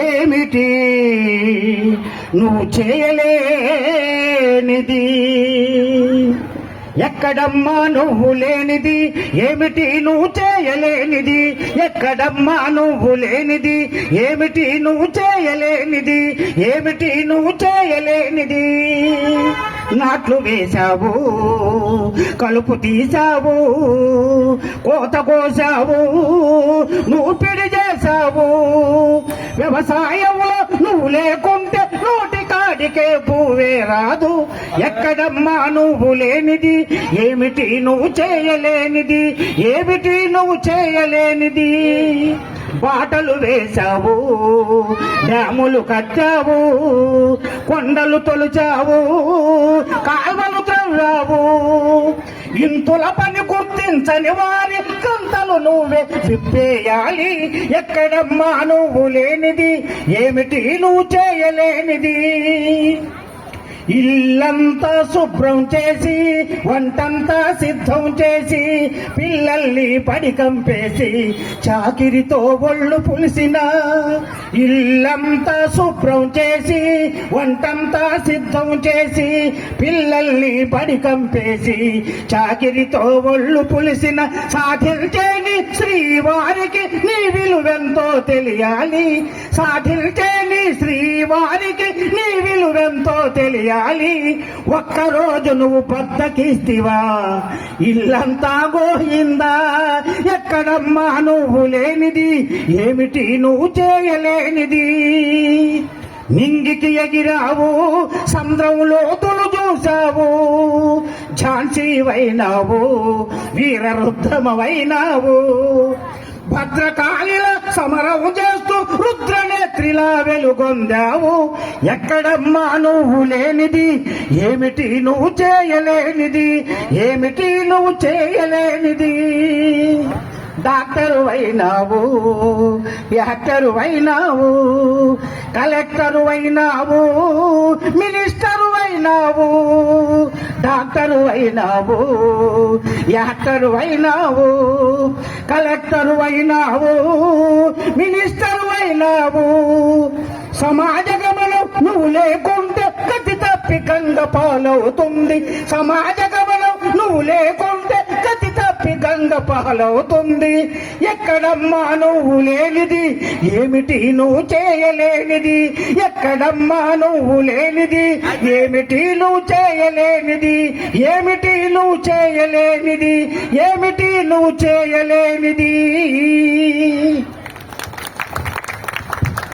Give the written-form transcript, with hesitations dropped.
ఏమిటి నువ్వు చేయలేనిది? ఎక్కడమ్మా నువ్వు లేనిది? ఏమిటి నువ్వు చేయలేనిది? ఎక్కడమ్మా నువ్వు లేనిది? ఏమిటి నువ్వు చేయలేనిది? ఏమిటి నువ్వు చేయలేనిది? నాట్లు వేశావు, కలుపు తీశావు, కోత కోసావు, నువ్వు పిడి చేశావు. వ్యవసాయంలో నువ్వు లేకుంటే నోటి కాడికే పువ్వే రాదు. ఎక్కడమ్మా నువ్వు లేనిది? ఏమిటి నువ్వు చేయలేనిది? ఏమిటి నువ్వు చేయలేనిది? బాటలు వేశావు, డ్యాములు కట్టావు, కొండలు తొలిచావు, కాల్వలు త్రవ్వావు. ఇంతుల పని గుర్తించని వారి కంతలు నువ్వే విప్పేయాలి. ఎక్కడమ్మా నువ్వు లేనిది? ఏమిటి నువ్వు చేయలేనిది? ఇల్లంతా శుభ్రం చేసి, వంటంతా సిద్ధం చేసి, పిల్లల్ని పడికంపేసి, చాకిరితో ఒళ్ళు పులిసిన. ఇల్లంతా శుభ్రం చేసి, వంటంతా సిద్ధం చేసి, పిల్లల్ని పడికంపేసి, చాకిరితో ఒళ్ళు పులిసిన సాధించేని శ్రీవారికి నీ విలువెంతో తెలియాలి. సాధించేని శ్రీవారికి నీ విలువెంతో తెలియాలి. ఒక్కరోజు నువ్వు బద్దకిస్తివా, ఇల్లంతా గోయిందా. ఎక్కడమ్మా నువ్వు లేనిది? ఏమిటి నువ్వు చేయలేనిది? నింగికి ఎగిరావు, సముద్రంలో తొలు చూసావు, ఝాన్సీ వైనావు, వీరరుద్రమవైనావు. భద్రకాళిల సమరం చేస్తూ రుద్రనేత్రిలా వెలుగొందావు. ఎక్కడమ్మా నువ్వు లేనిది? ఏమిటి నువ్వు చేయలేనిది? ఏమిటి నువ్వు చేయలేనిది? డాక్టరు అయినావు, యాక్టరు అయినావు, కలెక్టరు అయినావు, మినిస్టరు అయినావు. డాక్టరు అయినావు, యాక్టరు అయినావు, కలెక్టరు అయినావు, మినిస్టరు అయినావు. సమాజ గమనం నువ్వు లేకుంటే గతి తప్పికంగా పాలవుతుంది. సమాజ గమనం నువ్వు లేకుంటే గతి తప్పికంగా పాలవుతుంది. ఎక్కడమ్మా నువ్వు లేనిది? ఏమిటి నువ్వు చేయలేనిది? ఎక్కడమ్మా నువ్వు లేనిది? ఏమిటి నువ్వు చేయలేనిది? ఏమిటి నువ్వు చేయలేనిది? ఏమిటి నువ్వు చేయలేనిది?